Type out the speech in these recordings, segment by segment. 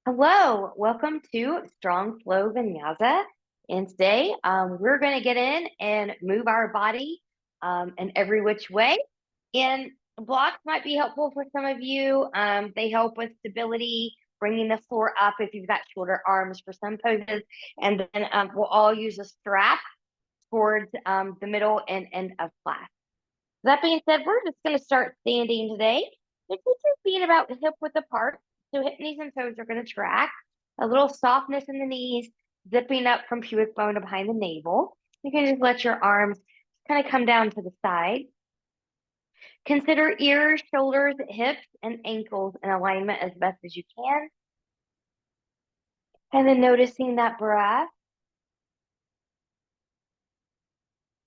Hello, welcome to Strong Flow Vinyasa. And today we're going to get in and move our body in every which way. And blocks might be helpful for some of you. They help with stability, bringing the floor up if you've got shorter arms for some poses. And then we'll all use a strap towards the middle and end of class. That being said, we're just going to start standing today. Just keep your feet about hip width apart. So hip, knees, and toes are going to track. A little softness in the knees, zipping up from pubic bone to behind the navel. You can just let your arms kind of come down to the side. Consider ears, shoulders, hips, and ankles in alignment as best as you can. And then noticing that breath.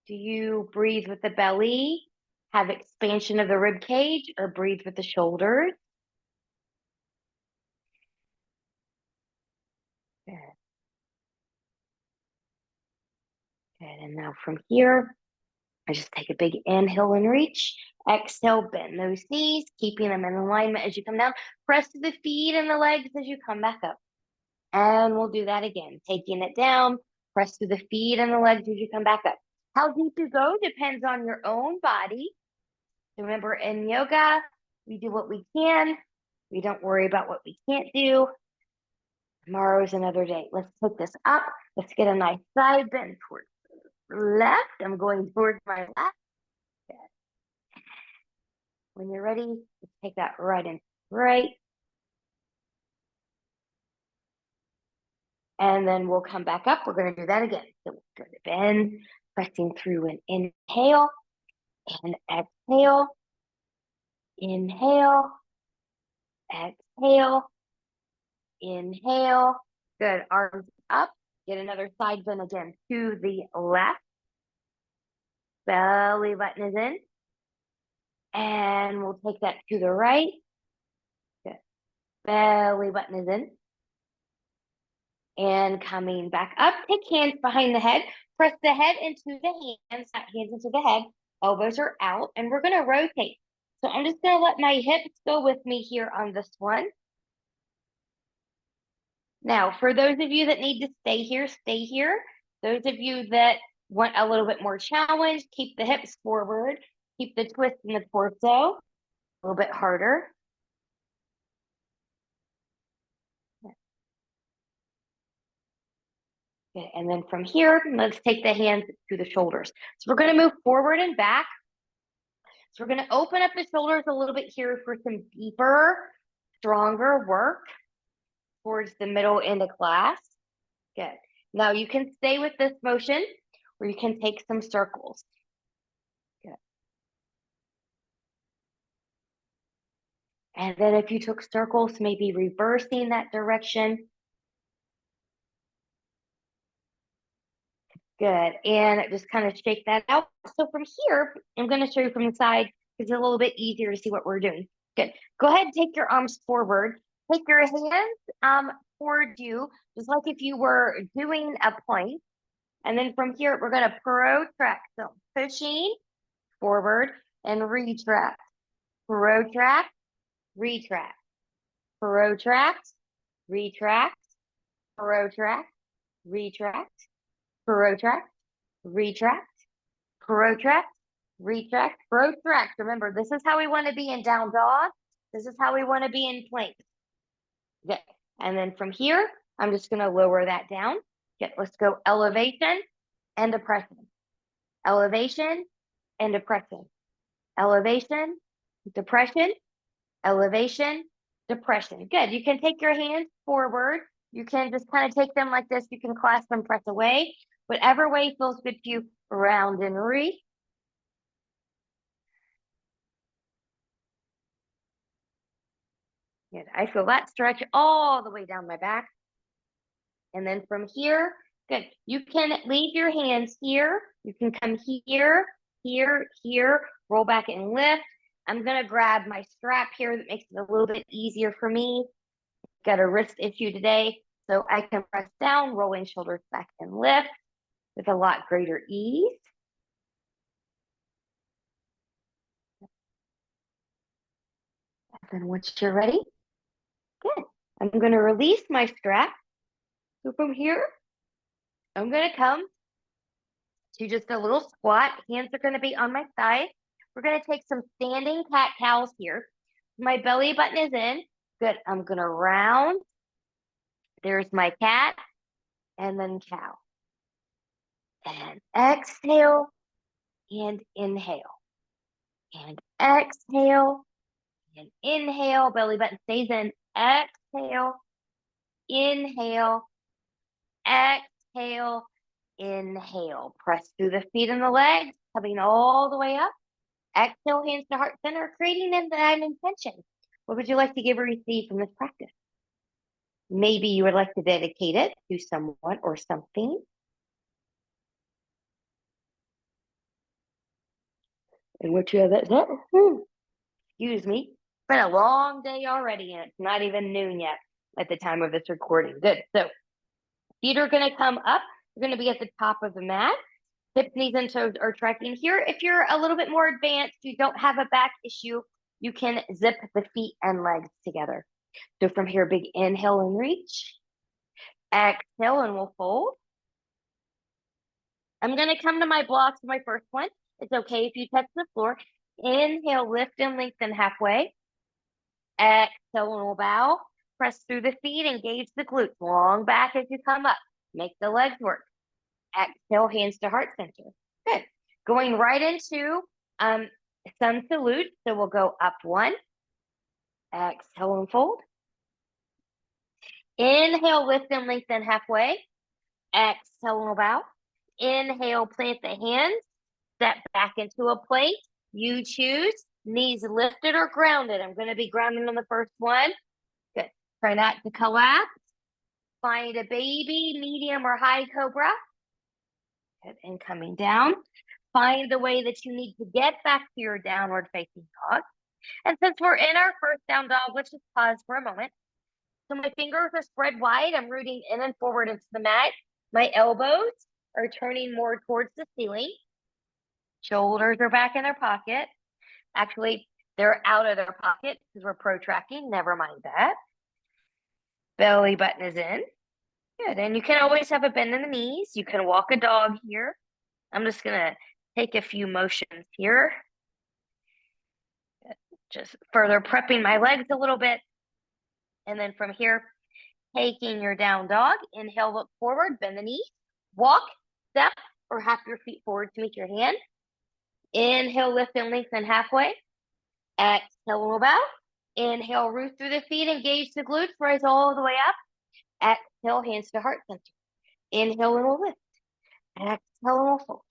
Do you breathe with the belly, have expansion of the rib cage, or breathe with the shoulders? Good. Good. And now from here, I just take a big inhale and reach. Exhale, bend those knees, keeping them in alignment as you come down. Press to the feet and the legs as you come back up. And we'll do that again. Taking it down, press to the feet and the legs as you come back up. How deep you go depends on your own body. Remember, in yoga, we do what we can. We don't worry about what we can't do. Tomorrow's another day. Let's take this up. Let's get a nice side bend towards the left. I'm going towards my left. When you're ready, let's take that right and right. And then we'll come back up. We're going to do that again. So we're going to bend, pressing through an inhale and exhale. Inhale, exhale, inhale. Good. Arms up. Get another side bend again to the left. Belly button is in. And we'll take that to the right. Good. Belly button is in. And coming back up, take hands behind the head. Press the head into the hands, not hands into the head. Elbows are out, and we're going to rotate. So I'm just going to let my hips go with me here on this one. Now, for those of you that need to stay here, stay here. Those of you that want a little bit more challenge, keep the hips forward. Keep the twist in the torso a little bit harder. Good. And then from here, let's take the hands to the shoulders. So we're going to move forward and back. So we're going to open up the shoulders a little bit here for some deeper, stronger work towards the middle end of class. Good. Now you can stay with this motion or you can take some circles. Good. And then if you took circles, maybe reversing that direction. Good. And just kind of shake that out. So from here, I'm going to show you from the side because it's a little bit easier to see what we're doing. Good. Go ahead and take your arms forward. Take your hands towards you, just like if you were doing a plank. And then from here, we're going to protract. So pushing forward and retract. Protract, retract. Protract, retract. Protract, retract. Protract, retract. Protract, retract, protract. Remember, this is how we want to be in down dog. This is how we want to be in plank. Good. And then from here, I'm just going to lower that down. Good. Let's go elevation and depression. Elevation and depression. Elevation, depression, elevation, depression. Good. You can take your hands forward. You can just kind of take them like this. You can clasp and press away. Whatever way feels good to you, round and reach. Good. I feel that stretch all the way down my back. And then from here, good. You can leave your hands here. You can come here, here, here, roll back and lift. I'm going to grab my strap here that makes it a little bit easier for me. Got a wrist issue today, so I can press down, rolling shoulders back and lift with a lot greater ease. And then once you're ready, good. I'm going to release my strap. So from here, I'm going to come to just a little squat. Hands are going to be on my side. We're going to take some standing cat cows here. My belly button is in. Good. I'm going to round. There's my cat and then cow. And exhale and inhale. And exhale and inhale. Belly button stays in. Exhale, inhale, exhale, inhale. Press through the feet and the legs, coming all the way up. Exhale, hands to heart center, creating that intention. What would you like to give or receive from this practice? Maybe you would like to dedicate it to someone or something. And what you have that? Excuse me. It's been a long day already, and it's not even noon yet at the time of this recording. Good. So feet are going to come up. We're going to be at the top of the mat. Hips, knees, and toes are tracking here. If you're a little bit more advanced, you don't have a back issue, you can zip the feet and legs together. So from here, big inhale and reach. Exhale and we'll fold. I'm going to come to my blocks for my first one. It's okay if you touch the floor. Inhale, lift and lengthen halfway. Exhale and we'll bow. Press through the feet, engage the glutes. Long back as you come up. Make the legs work. Exhale, hands to heart center. Good. Going right into sun salute. So we'll go up one. Exhale and fold. Inhale, lift and lengthen halfway. Exhale and bow. Inhale, plant the hands. Step back into a plank. You choose. Knees lifted or grounded. I'm going to be grounding on the first one. Good. Try not to collapse. Find a baby, medium, or high cobra. Good. And coming down. Find the way that you need to get back to your downward facing dog. And since we're in our first down dog, let's just pause for a moment. So my fingers are spread wide. I'm rooting in and forward into the mat. My elbows are turning more towards the ceiling. Shoulders are back in their pocket. Actually, they're out of their pocket because we're protracting. Never mind that. Belly button is in. Good. And you can always have a bend in the knees. You can walk a dog here. I'm just going to take a few motions here. Just further prepping my legs a little bit. And then from here, taking your down dog. Inhale, look forward, bend the knees. Walk, step, or hop your feet forward to meet your hand. Inhale, lift and lengthen halfway. Exhale, we'll bow. Inhale, root through the feet, engage the glutes, rise all the way up. Exhale, hands to heart center. Inhale and we'll lift. Exhale and we'll fold.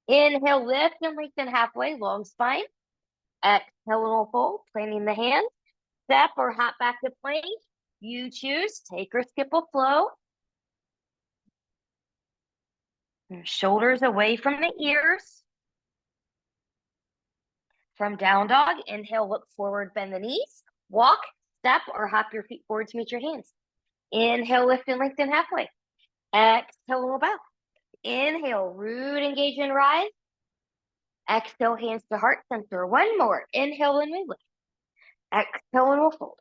Inhale, lift and lengthen halfway, long spine. Exhale and we'll fold, planting the hands. Step or hop back to plank. You choose, take or skip a flow. Shoulders away from the ears. From down dog, inhale, look forward, bend the knees. Walk, step, or hop your feet forward to meet your hands. Inhale, lift and lengthen halfway. Exhale, we'll bow. Inhale, root, engage, and rise. Exhale, hands to heart center. One more. Inhale and we lift. Exhale and we'll fold.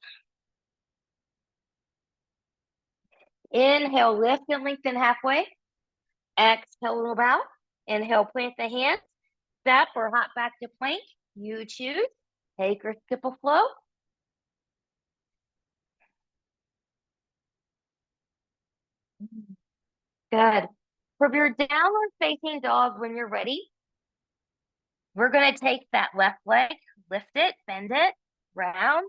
Inhale, lift and lengthen halfway. Exhale and we'll bow. Inhale, plant the hands. Step or hop back to plank. You choose. Take or skip a flow. Good. For your downward facing dog, when you're ready, we're going to take that left leg, lift it, bend it, round,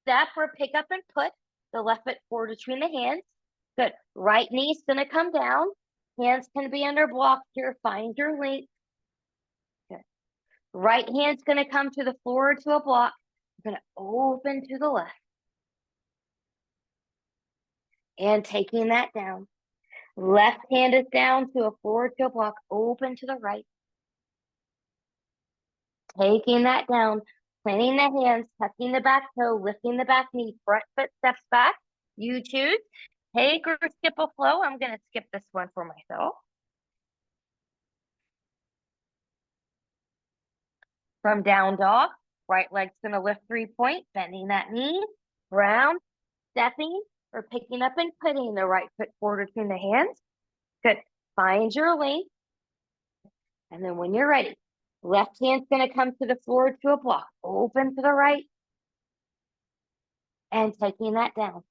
step or pick up and put the left foot forward between the hands. Good. Right knee's going to come down. Hands can be under blocks here. Find your length. Good. Right hand's going to come to the floor or to a block. We're going to open to the left. And taking that down. Left hand is down to a floor to a block. Open to the right. Taking that down. Planting the hands, tucking the back toe, lifting the back knee, front foot steps back. You choose. Take or skip a flow. I'm going to skip this one for myself. From down dog, Right leg's gonna lift 3-point, bending that knee, round, stepping, or picking up and putting the right foot forward between the hands. Good. Find your length. And then when you're ready, left hand's gonna come to the floor to a block. Open to the right and taking that down.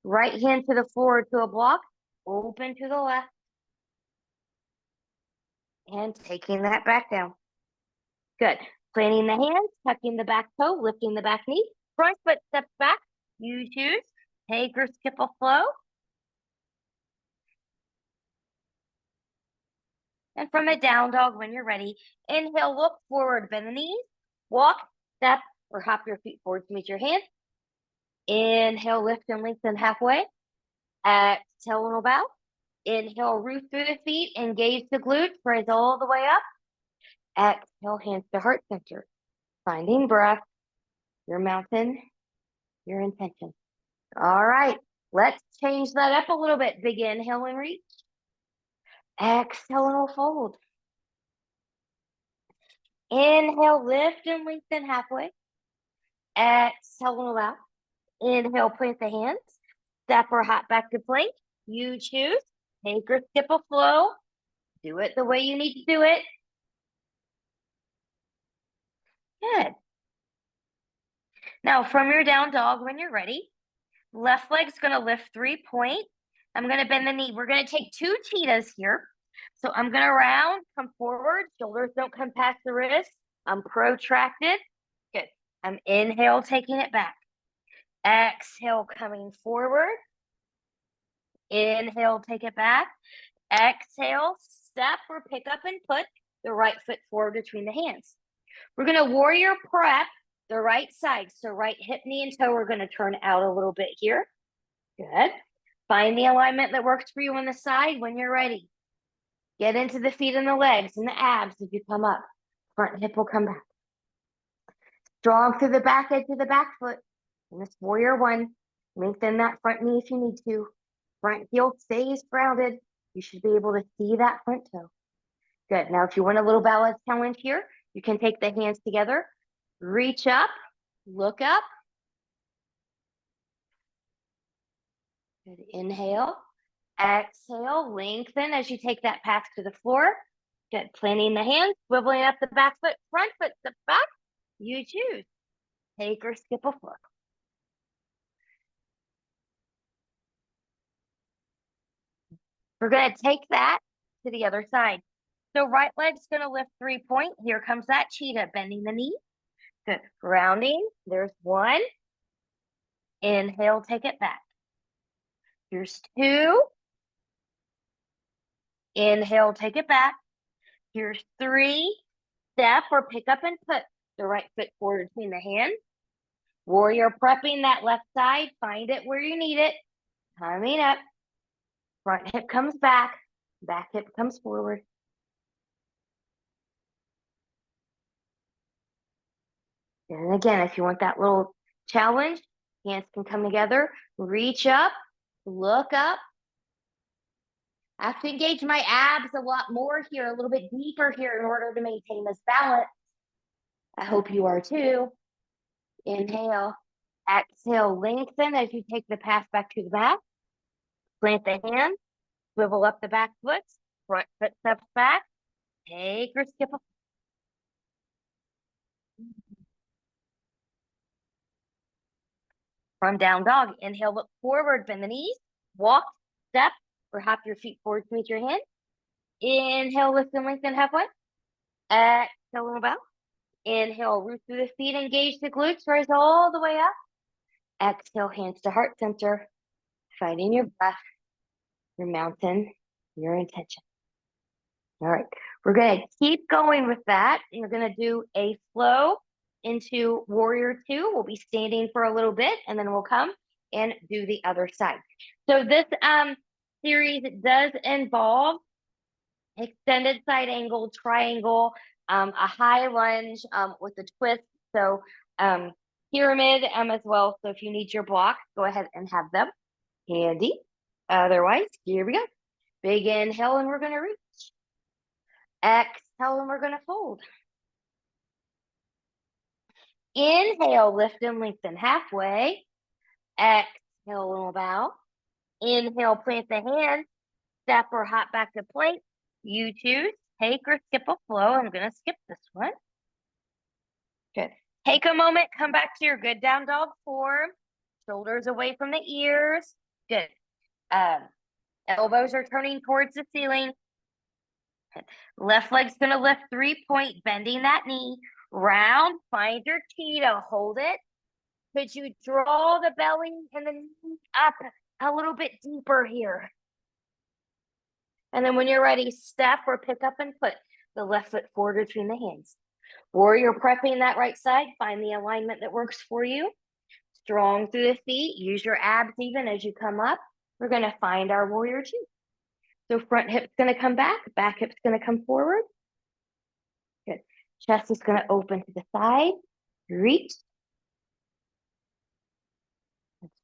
Right hand to the floor to a block. Open to the left and taking that back down. Good. Planting the hands, tucking the back toe, lifting the back knee. Front foot steps back. You choose. Take or skip a flow. And from a down dog, when you're ready, inhale, look forward, bend the knees, walk, step, or hop your feet forward to meet your hands. Inhale, lift and lengthen halfway. Exhale, little bow. Inhale, root through the feet, engage the glutes, raise all the way up. Exhale, hands to heart center. Finding breath, your mountain, your intention. All right, let's change that up a little bit. Big inhale and reach. Exhale and we'll fold. Inhale, lift and lengthen halfway. Exhale and allow. Inhale, plant the hands. Step or hop back to plank. You choose. Take or skip a flow. Do it the way you need to do it. Good. Now, from your down dog, when you're ready, left leg's going to lift 3-point. I'm going to bend the knee. We're going to take 2 cheetahs here. So I'm going to round, come forward. Shoulders don't come past the wrist. I'm protracted. Good. I'm inhale, taking it back. Exhale, coming forward. Inhale, take it back. Exhale, step or pick up and put the right foot forward between the hands. We're going to warrior prep the right side. So right hip, knee, and toe, we're going to turn out a little bit here. Good. Find the alignment that works for you on the side when you're ready. Get into the feet and the legs and the abs as you come up. Front hip will come back. Strong through the back edge of the back foot. In this warrior 1, lengthen that front knee if you need to. Front heel stays grounded. You should be able to see that front toe. Good. Now, if you want a little balance challenge here, you can take the hands together, reach up, look up. Good. Inhale. Exhale. Lengthen as you take that path to the floor. Good. Planting the hands, swiveling up the back foot, front foot steps back. You choose. Take or skip a flow. We're going to take that to the other side. So right leg's going to lift 3-point. Here comes that cheetah, bending the knee. Good. Rounding. There's 1. Inhale, take it back. Here's 2. Inhale, take it back. Here's 3. Step or pick up and put the right foot forward between the hands. Warrior prepping that left side. Find it where you need it. Coming up. Front hip comes back. Back hip comes forward. And again, if you want that little challenge, hands can come together. Reach up. Look up. I have to engage my abs a lot more here, a little bit deeper here in order to maintain this balance. I hope you are too. Inhale. Exhale, lengthen as you take the path back to the back. Plant the hand, swivel up the back foot, front foot steps back, take or skip a. From down dog, inhale, look forward, bend the knees, walk, step, or hop your feet forward to meet your hand. Inhale, lift and lengthen halfway. Exhale, little bow. Inhale, root through the feet, engage the glutes, rise all the way up. Exhale, hands to heart center. Finding your breath, your mountain, your intention. All right, we're going to keep going with that. You're going to do a flow into warrior 2. We'll be standing for a little bit and then we'll come and do the other side. So this series does involve extended side angle, triangle, a high lunge with a twist. So pyramid as well. So if you need your blocks, go ahead and have them handy. Otherwise, here we go. Big inhale and we're going to reach. Exhale and we're going to fold. Inhale, lift and lengthen halfway. Exhale, little bow. Inhale, plant the hands, step or hop back to plank. You choose, take or skip a flow. I'm going to skip this one. Good. Take a moment, come back to your good down dog form. Shoulders away from the ears. Good. Elbows are turning towards the ceiling. Good. Left leg's going to lift 3-point, bending that knee. Round, find your Cheeto, hold it. Could you draw the belly and the knee up a little bit deeper here? And then when you're ready, step or pick up and put the left foot forward between the hands. Warrior prepping that right side, find the alignment that works for you. Strong through the feet, use your abs even as you come up. We're going to find our warrior two. So front hip's going to come back hip's going to come forward. Good. Chest is going to open to the side, reach.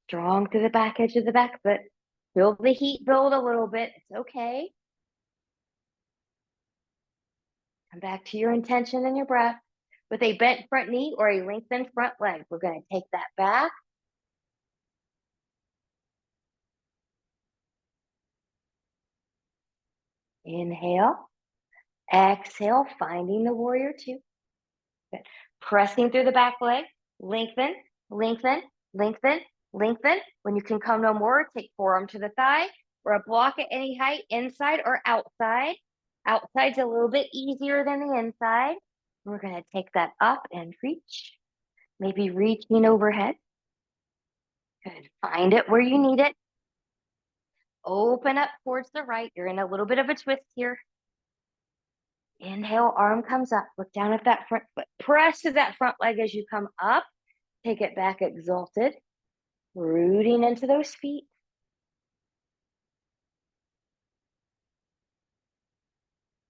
Strong through the back edge of the back foot. Feel the heat build a little bit. It's okay. Come back to your intention and your breath. With a bent front knee or a lengthened front leg, we're going to take that back. Inhale. Exhale, finding the warrior two. Good. Pressing through the back leg. Lengthen, lengthen, lengthen, lengthen. When you can come no more, take forearm to the thigh or a block at any height, inside or outside. Outside's a little bit easier than the inside. We're going to take that up and reach. Maybe reaching overhead. Good. Find it where you need it. Open up towards the right. You're in a little bit of a twist here. Inhale, arm comes up. Look down at that front foot. Press to that front leg as you come up. Take it back, exalted. Rooting into those feet.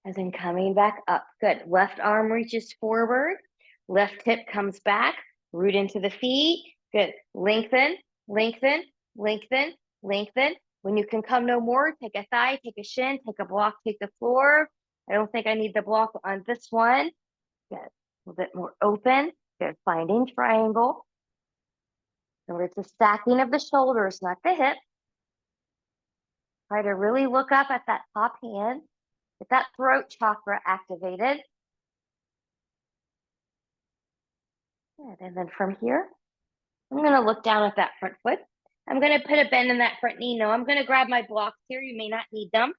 And then coming back up. Good. Left arm reaches forward. Left hip comes back. Root into the feet. Good. Lengthen, lengthen, lengthen, lengthen. When you can come no more, take a thigh, take a shin, take a block, take the floor. I don't think I need the block on this one. Good. A little bit more open. Good. Finding triangle. Remember, it's a stacking of the shoulders, not the hip. Try to really look up at that top hand. Get that throat chakra activated. Good. And then from here, I'm going to look down at that front foot. I'm going to put a bend in that front knee. No, I'm going to grab my blocks here. You may not need them.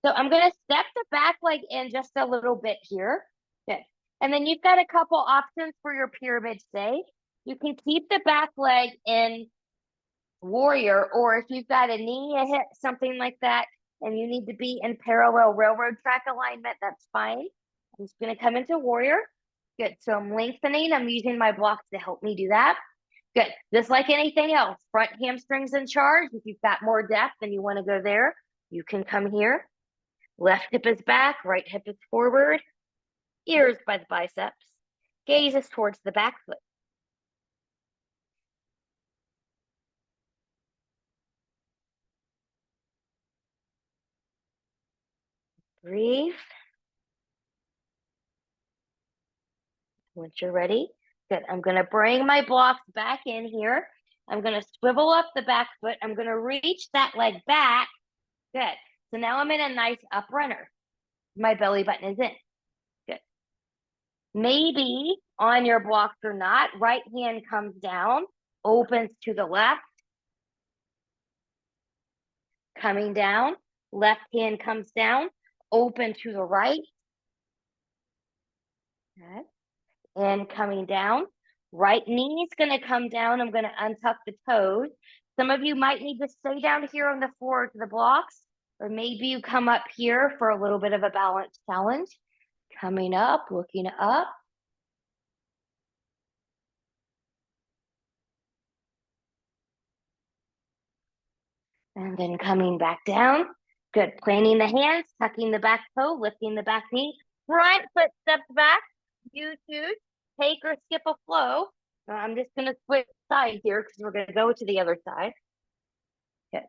So I'm going to step the back leg in just a little bit here. Good. And then you've got a couple options for your pyramid stay. You can keep the back leg in warrior, or if you've got a knee, a hip, something like that, and you need to be in parallel railroad track alignment, that's fine. I'm just going to come into warrior. Good. So I'm lengthening. I'm using my blocks to help me do that. Good. Just like anything else, front hamstrings in charge. If you've got more depth and you want to go there, you can come here. Left hip is back, right hip is forward. Ears by the biceps. Gaze is towards the back foot. Breathe. Once you're ready, good. I'm going to bring my blocks back in here. I'm going to swivel up the back foot. I'm going to reach that leg back. Good. So now I'm in a nice up runner. My belly button is in. Good. Maybe on your blocks or not, right hand comes down, opens to the left. Coming down, left hand comes down, open to the right. Good. And coming down, right knee is going to come down. I'm going to untuck the toes. Some of you might need to stay down here on the floor to the blocks, or maybe you come up here for a little bit of a balance challenge. Coming up, looking up. And then coming back down. Good. Planting the hands, tucking the back toe, lifting the back knee. Front foot steps back. You choose. Take or skip a flow. I'm just going to switch sides here because we're going to go to the other side. Good.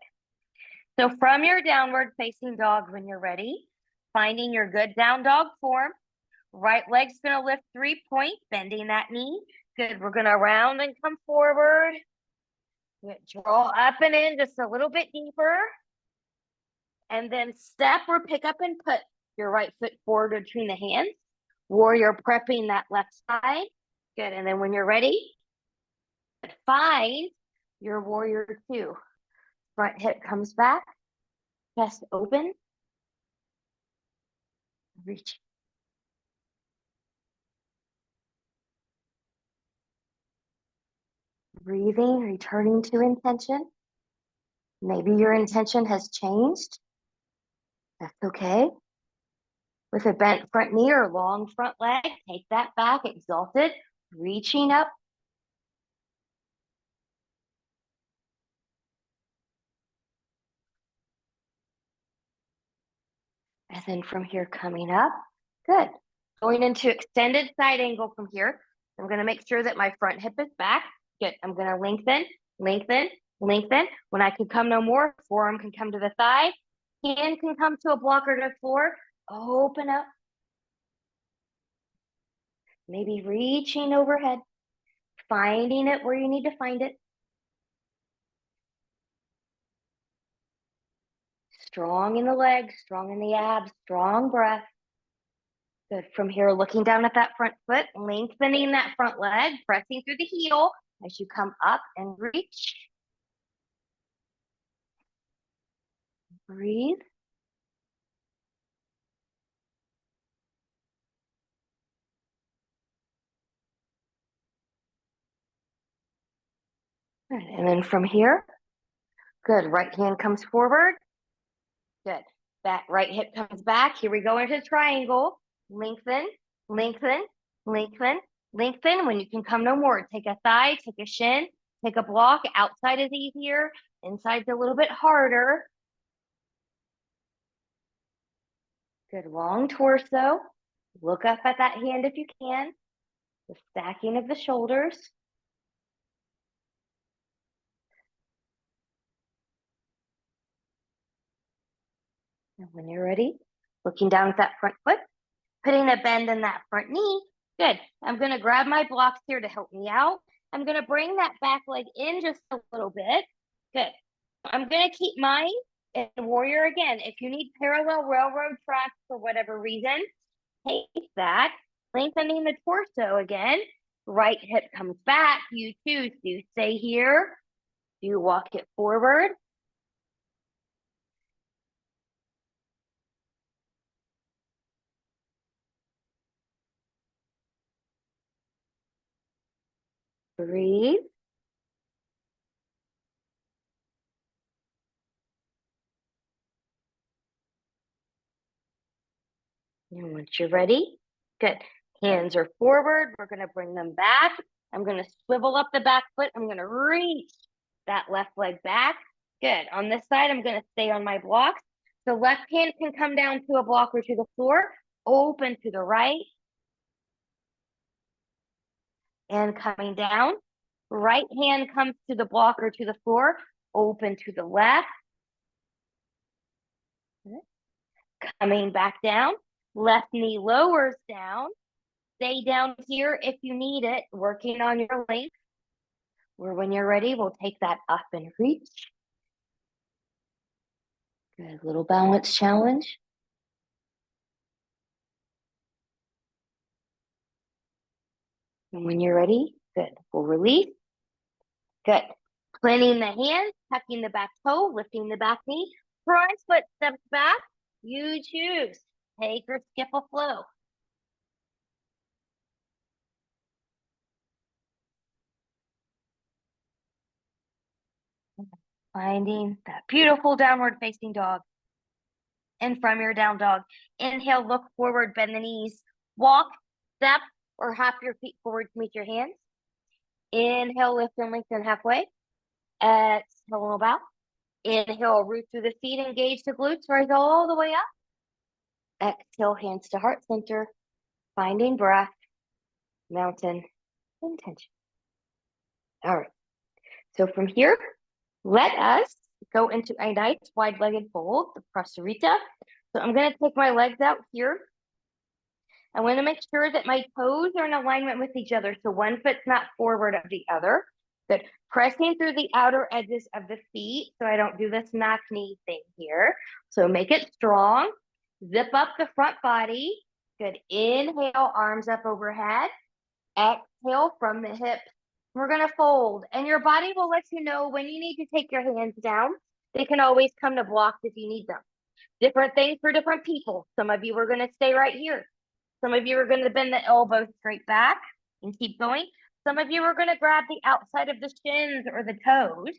So from your downward facing dog when you're ready, finding your good down dog form. Right leg's going to lift 3-point, bending that knee. Good. We're gonna round and come forward. Draw up and in just a little bit deeper. And then step or pick up and put your right foot forward between the hands. Warrior prepping that left side. Good. And then when you're ready, find your warrior two. Front hip comes back, chest open. Reach. Breathing, returning to intention. Maybe your intention has changed. That's okay. With a bent front knee or long front leg, take that back, exalted, reaching up. And then from here, coming up. Good. Going into extended side angle from here. I'm going to make sure that my front hip is back. Good. I'm going to lengthen, lengthen, lengthen. When I can come no more, forearm can come to the thigh. Hand can come to a block or to the floor. Open up. Maybe reaching overhead. Finding it where you need to find it. Strong in the legs, strong in the abs, strong breath. Good. From here, looking down at that front foot, lengthening that front leg, pressing through the heel as you come up and reach. Breathe. Good. And then from here, good. Right hand comes forward. Good. That right hip comes back. Here we go into triangle. Lengthen, lengthen, lengthen, lengthen. When you can come no more, take a thigh, take a shin, take a block. Outside is easier. Inside's a little bit harder. Good. Long torso. Look up at that hand if you can. The stacking of the shoulders. And when you're ready, looking down at that front foot, putting a bend in that front knee. Good. I'm going to grab my blocks here to help me out. I'm going to bring that back leg in just a little bit. Good. I'm going to keep mine in warrior again. If you need parallel railroad tracks for whatever reason, take that. Lengthening the torso again. Right hip comes back. You choose. Do you stay here? Do you walk it forward? Breathe. And once you're ready, good. Hands are forward. We're going to bring them back. I'm going to swivel up the back foot. I'm going to reach that left leg back. Good. On this side, I'm going to stay on my blocks. The left hand can come down to a block or to the floor. Open to the right. And coming down. Right hand comes to the block or to the floor. Open to the left. Coming back down. Left knee lowers down. Stay down here if you need it, working on your length. Or when you're ready, we'll take that up and reach. Good, little balance challenge. And when you're ready, good, we'll release. Good. Planting the hands, tucking the back toe, lifting the back knee. Front foot steps back. You choose. Take or skip a flow. Finding that beautiful downward facing dog. And from your down dog, inhale, look forward, bend the knees, walk, step, or hop your feet forward to meet your hands. Inhale, lift and lengthen halfway. Exhale, bow. Inhale, root through the feet, engage the glutes, rise all the way up. Exhale, hands to heart center, finding breath, mountain, intention. All right. So from here, let us go into a nice wide-legged fold, the prasarita. So I'm going to take my legs out here. I want to make sure that my toes are in alignment with each other. So one foot's not forward of the other. Good. Pressing through the outer edges of the feet so I don't do this knock knee thing here. So make it strong. Zip up the front body. Good. Inhale, arms up overhead. Exhale from the hips. We're going to fold. And your body will let you know when you need to take your hands down. They can always come to blocks if you need them. Different things for different people. Some of you are going to stay right here. Some of you are going to bend the elbows straight back and keep going. Some of you are going to grab the outside of the shins or the toes.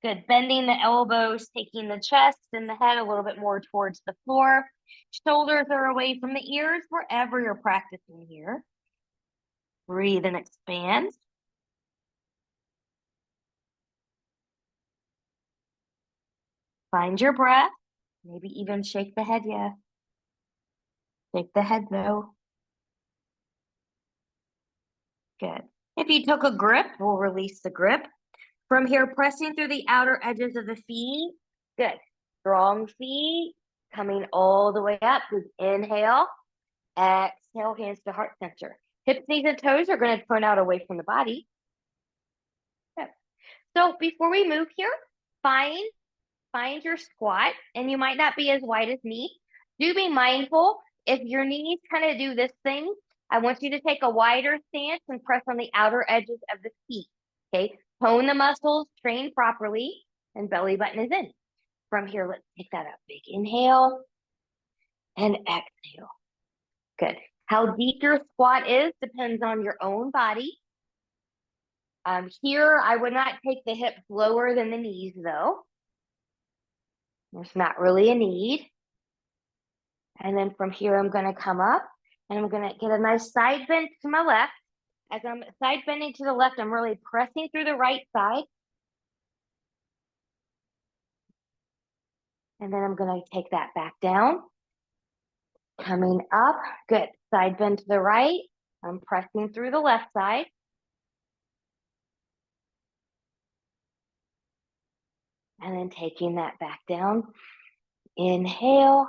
Good. Bending the elbows, taking the chest and the head a little bit more towards the floor. Shoulders are away from the ears, wherever you're practicing here. Breathe and expand. Find your breath. Maybe even shake the head, yeah. Shake the head, no. Good. If you took a grip, we'll release the grip. From here, pressing through the outer edges of the feet. Good. Strong feet. Coming all the way up. Good. Inhale. Exhale, hands to heart center. Hips, knees, and toes are going to turn out away from the body. Good. So before we move here, find your squat, and you might not be as wide as me. Do be mindful if your knees kind of do this thing. I want you to take a wider stance and press on the outer edges of the feet. Okay, tone the muscles, train properly, and belly button is in. From here, let's take that up. Big inhale and exhale. Good. How deep your squat is depends on your own body. Here, I would not take the hips lower than the knees, though. There's not really a need. And then from here, I'm going to come up and I'm going to get a nice side bend to my left. As I'm side bending to the left, I'm really pressing through the right side. And then I'm going to take that back down. Coming up. Good. Side bend to the right. I'm pressing through the left side. And then taking that back down. Inhale.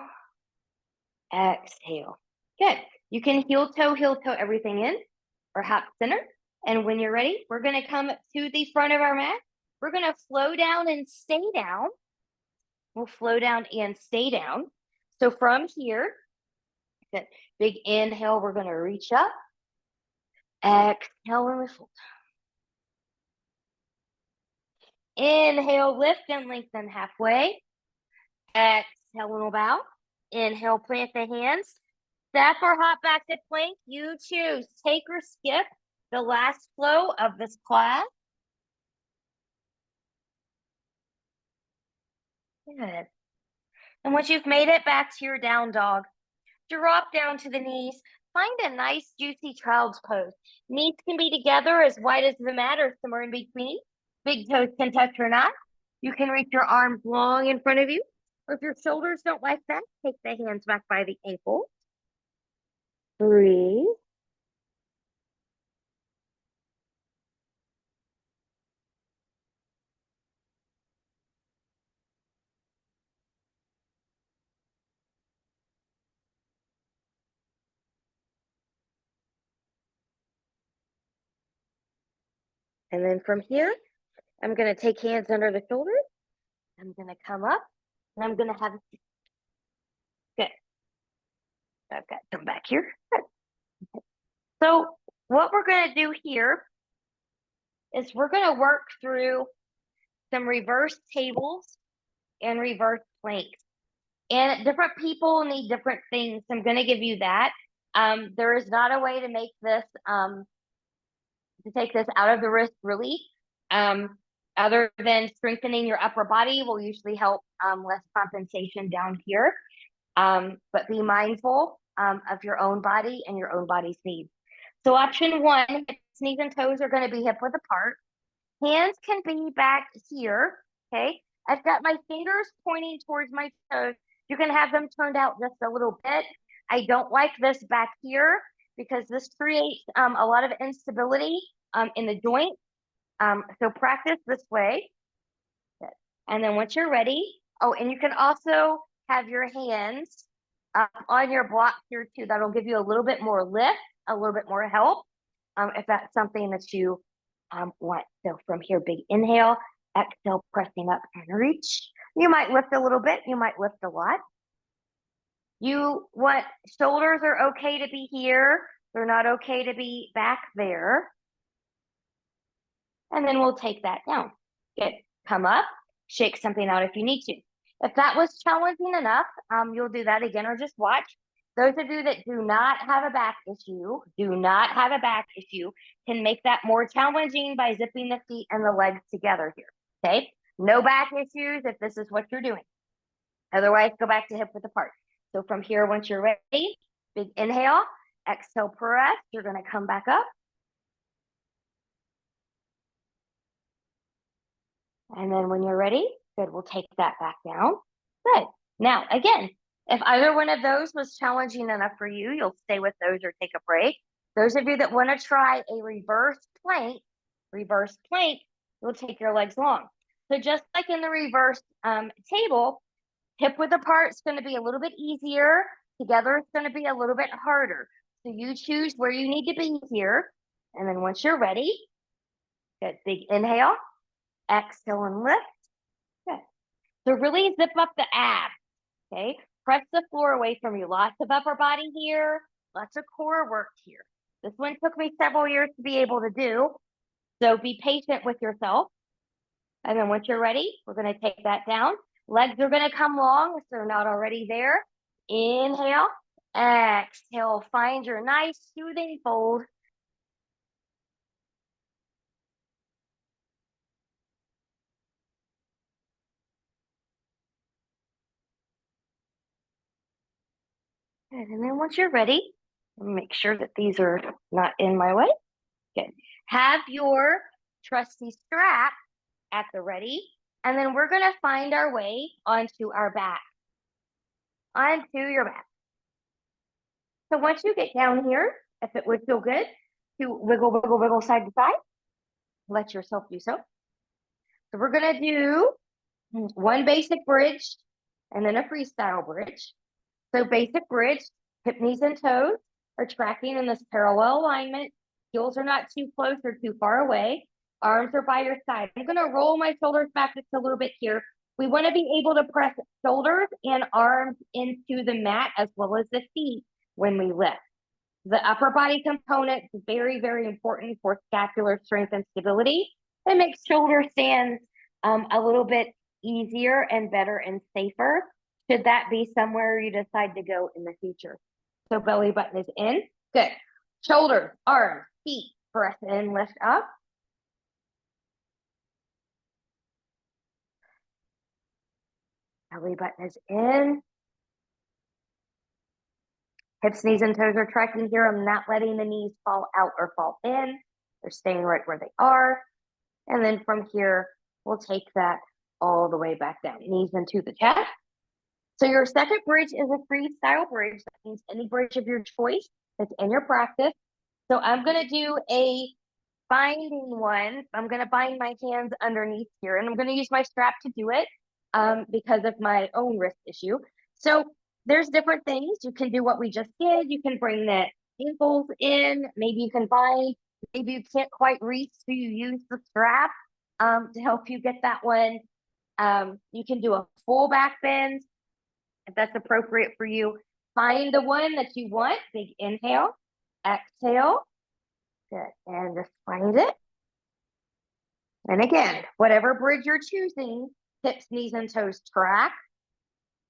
Exhale. Good. You can heel toe everything in or hop center. And when you're ready, we're going to come to the front of our mat. We're going to flow down and stay down. We'll flow down and stay down. So from here, that big inhale, we're going to reach up. Exhale and we fold. Inhale, lift and lengthen halfway. Exhale and we'll bow. Inhale, plant the hands. Step or hop back to plank. You choose. Take or skip the last flow of this class. Good. And once you've made it back to your down dog, drop down to the knees. Find a nice, juicy child's pose. Knees can be together as wide as the mat or somewhere in between. Big toes can touch or not. You can reach your arms long in front of you. Or if your shoulders don't like that, take the hands back by the ankle. Breathe. And then from here, I'm going to take hands under the shoulders. I'm going to come up and I'm going to have a seat. Good. I've got some back here. Good. So what we're going to do here is we're going to work through some reverse tables and reverse planks. And different people need different things. I'm going to give you that. There is not a way to make this, to take this out of the wrist really, other than strengthening your upper body will usually help less compensation down here. But be mindful of your own body and your own body's needs. So option one, hips, knees, and toes are going to be hip width apart. Hands can be back here, okay? I've got my fingers pointing towards my toes. You can have them turned out just a little bit. I don't like this back here because this creates a lot of instability in the joint. So practice this way. Good. And then once you're ready, oh, and you can also have your hands on your block here too. That'll give you a little bit more lift, a little bit more help, if that's something that you want. So from here, big inhale, exhale, pressing up and reach. You might lift a little bit, you might lift a lot. You want shoulders are okay to be here. They're not okay to be back there. And then we'll take that down. Good. Come up, shake something out if you need to. If that was challenging enough, you'll do that again or just watch. Those of you that do not have a back issue, can make that more challenging by zipping the feet and the legs together here. Okay. No back issues if this is what you're doing. Otherwise, go back to hip width apart. So from here, once you're ready, big inhale, exhale, press. You're going to come back up. And then when you're ready, good, we'll take that back down. Good. Now, again, if either one of those was challenging enough for you, you'll stay with those or take a break. Those of you that want to try a reverse plank, you'll take your legs long. So just like in the reverse table, hip width apart is going to be a little bit easier. Together, it's going to be a little bit harder. So you choose where you need to be here. And then once you're ready, good, big inhale, exhale and lift. Good. So really zip up the abs, okay? Press the floor away from you. Lots of upper body here, lots of core work here. This one took me several years to be able to do. So be patient with yourself. And then once you're ready, we're going to take that down. Legs are going to come long if they're not already there. Inhale, exhale, find your nice soothing fold. And then once you're ready, make sure that these are not in my way. Good. Have your trusty strap at the ready. And then we're going to find our way onto our back. Onto your back. So once you get down here, if it would feel good, to wiggle, wiggle, wiggle side to side. Let yourself do so. So we're going to do one basic bridge and then a freestyle bridge. So basic bridge, hip, knees, and toes are tracking in this parallel alignment. Heels are not too close or too far away. Arms are by your side. I'm going to roll my shoulders back just a little bit here. We want to be able to press shoulders and arms into the mat as well as the feet when we lift. The upper body component is very, very important for scapular strength and stability. It makes shoulder stands a little bit easier and better and safer, should that be somewhere you decide to go in the future. So belly button is in. Good. Shoulders, arms, feet, press in, lift up. Belly button is in. Hips, knees, and toes are tracking here. I'm not letting the knees fall out or fall in. They're staying right where they are. And then from here, we'll take that all the way back down. Knees into the chest. So your second bridge is a freestyle bridge. That means any bridge of your choice that's in your practice. So I'm going to do a binding one. I'm going to bind my hands underneath here, and I'm going to use my strap to do it because of my own wrist issue. So there's different things. You can do what we just did. You can bring the ankles in. Maybe you can bind. Maybe you can't quite reach, so you use the strap to help you get that one. You can do a full back bend if that's appropriate for you. Find the one that you want. Big inhale, exhale. Good. And just find it. And again, whatever bridge you're choosing, hips, knees, and toes track.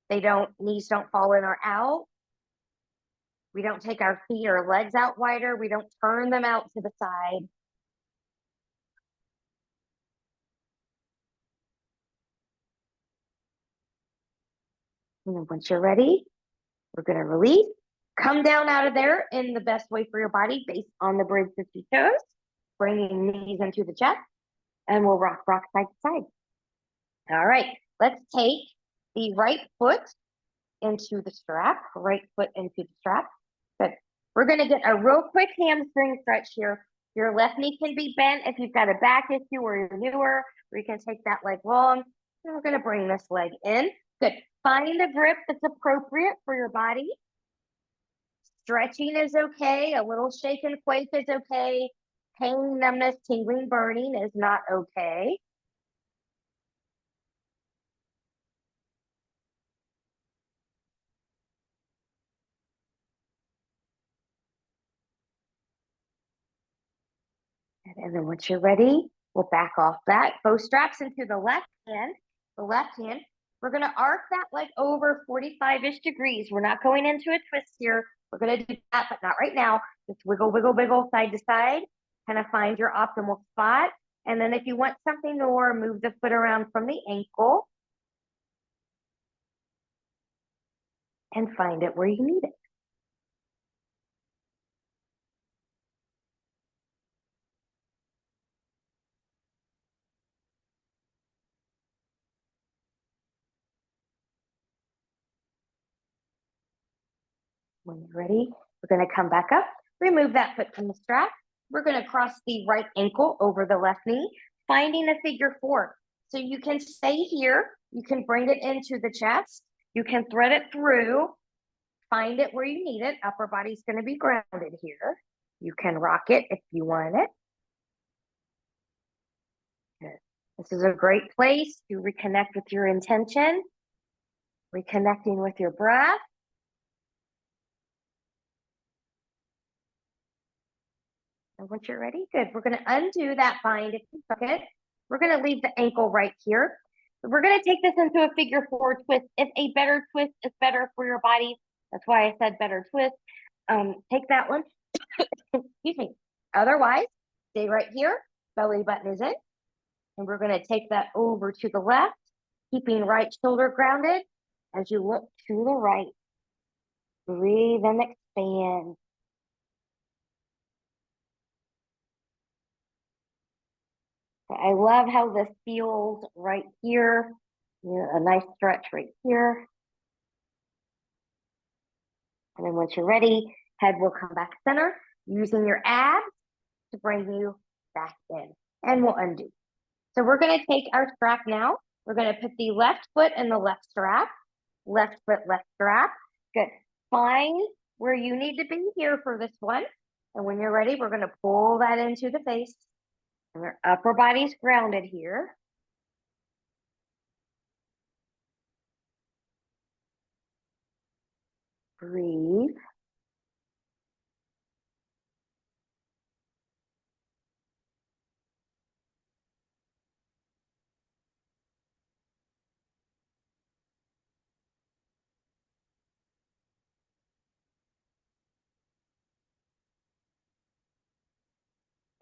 Knees don't fall in or out. We don't take our feet or legs out wider. We don't turn them out to the side. And then once you're ready, we're going to release. Come down out of there in the best way for your body based on the bridge that you chose. Bringing knees into the chest. And we'll rock side to side. All right. Let's take the right foot into the strap. Right foot into the strap. Good. We're going to get a real quick hamstring stretch here. Your left knee can be bent if you've got a back issue or you're newer, or you can take that leg long. And we're going to bring this leg in. Good. Find a grip that's appropriate for your body. Stretching is okay. A little shake and quake is okay. Pain, numbness, tingling, burning is not okay. And then once you're ready, we'll back off that. Both straps into the left hand. The left hand. We're going to arc that leg over 45-ish degrees. We're not going into a twist here. We're going to do that, but not right now. Just wiggle, wiggle, wiggle, side to side. Kind of find your optimal spot. And then if you want something more, move the foot around from the ankle and find it where you need it. When you're ready, we're going to come back up, remove that foot from the strap. We're going to cross the right ankle over the left knee, finding a figure four. So you can stay here, you can bring it into the chest, you can thread it through, find it where you need it. Upper body's going to be grounded here. You can rock it if you want it. Good. This is a great place to reconnect with your intention, reconnecting with your breath. And once you're ready, good. We're going to undo that bind if you took it. We're going to leave the ankle right here. We're going to take this into a figure four twist. If a better twist is better for your body, that's why I said better twist. Take that one. Excuse me. Otherwise, stay right here. Belly button is in. And we're going to take that over to the left, keeping right shoulder grounded as you look to the right. Breathe and expand. I love how this feels right here. A nice stretch right here. And then once you're ready, head will come back center, using your abs to bring you back in. And we'll undo. So we're going to take our strap now. We're going to put the left foot in the left strap. Left foot, left strap. Good. Find where you need to be here for this one. And when you're ready, we're going to pull that into the face. And our upper body's grounded here. Breathe.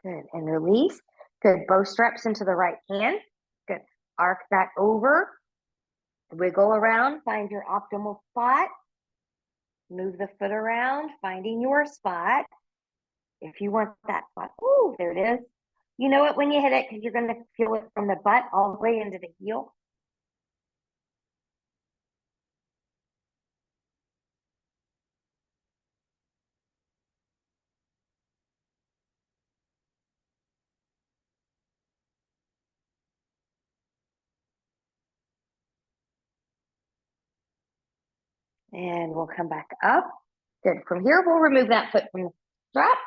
Good. And release. Good. Both straps into the right hand. Good. Arc that over. Wiggle around. Find your optimal spot. Move the foot around, finding your spot. If you want that spot. Ooh, there it is. You know it when you hit it because you're going to feel it from the butt all the way into the heel. And we'll come back up. Good. From here, we'll remove that foot from the strap.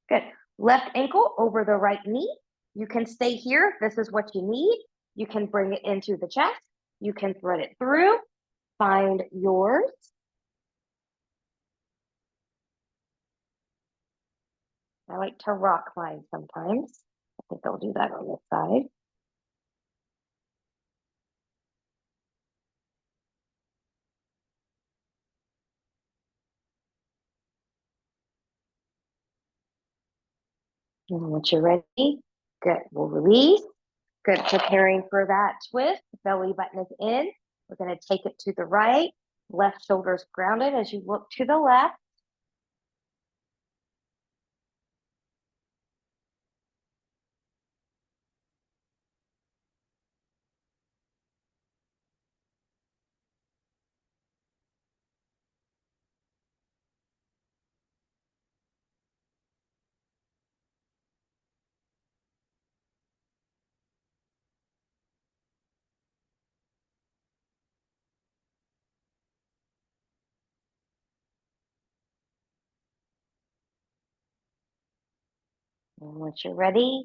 Good. Left ankle over the right knee. You can stay here if this is what you need. You can bring it into the chest. You can thread it through. Find yours. I like to rock mine sometimes. I think I'll do that on this side. And once you're ready, good. We'll release. Good. Preparing for that twist. Belly button is in. We're going to take it to the right. Left shoulder's grounded as you look to the left. And once you're ready,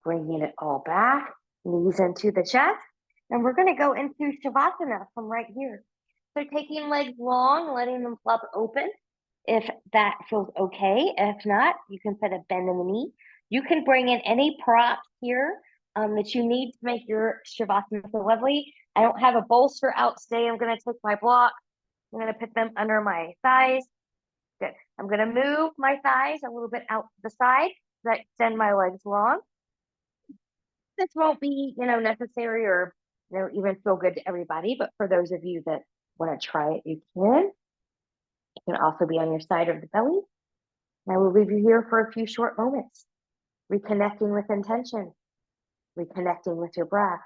bringing it all back, knees into the chest. And we're going to go into Shavasana from right here. So taking legs long, letting them flop open if that feels okay. If not, you can put a bend in the knee. You can bring in any props here that you need to make your Shavasana feel lovely. I don't have a bolster out today. I'm going to take my blocks. I'm going to put them under my thighs. Good. I'm going to move my thighs a little bit out to the side to extend my legs long. This won't be, necessary or, even feel good to everybody. But for those of you that want to try it, you can. You can also be on your side of the belly. And I will leave you here for a few short moments, reconnecting with intention, reconnecting with your breath.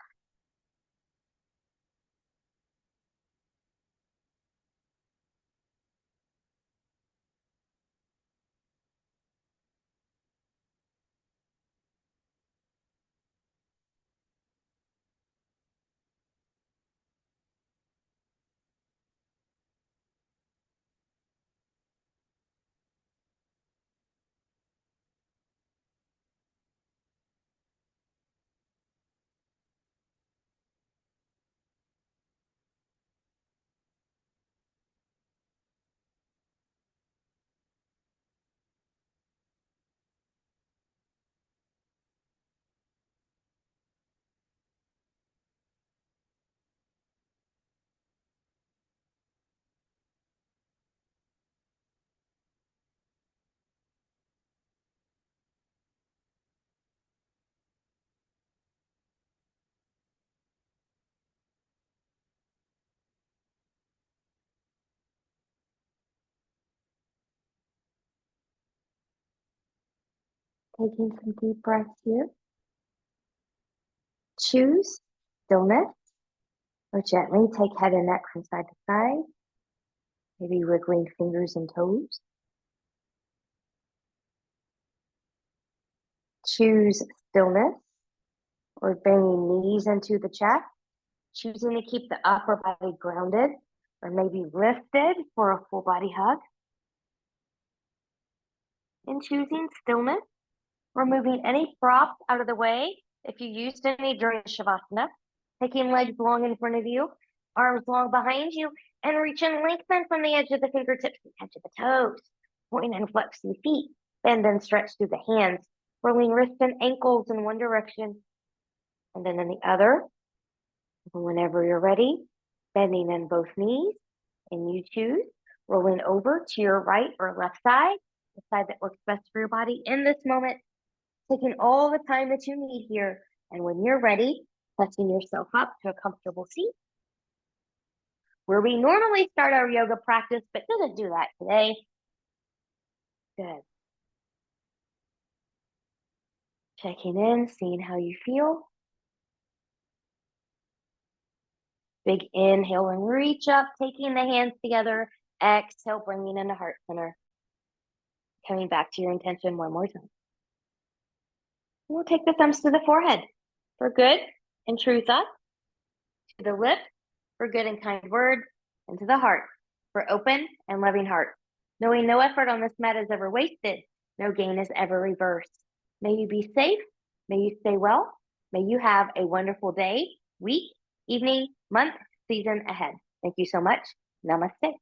Taking some deep breaths here. Choose stillness, or gently take head and neck from side to side, maybe wiggling fingers and toes. Choose stillness, or bringing knees into the chest, choosing to keep the upper body grounded, or maybe lifted for a full body hug. And choosing stillness, removing any props out of the way if you used any during Shavasana, taking legs long in front of you, arms long behind you, and reach and lengthen from the edge of the fingertips to the edge of the toes. Point and flex the feet, bend and stretch through the hands, rolling wrists and ankles in one direction, and then in the other. Whenever you're ready, bending in both knees, and you choose, rolling over to your right or left side, the side that works best for your body in this moment, taking all the time that you need here. And when you're ready, setting yourself up to a comfortable seat, where we normally start our yoga practice, but didn't do that today. Good. Checking in, seeing how you feel. Big inhale and reach up, taking the hands together. Exhale, bringing into heart center. Coming back to your intention one more time. We'll take the thumbs to the forehead for good and true thoughts, to the lips for good and kind words, and to the heart for open and loving heart. Knowing no effort on this mat is ever wasted, no gain is ever reversed. May you be safe, may you stay well, may you have a wonderful day, week, evening, month, season ahead. Thank you so much. Namaste.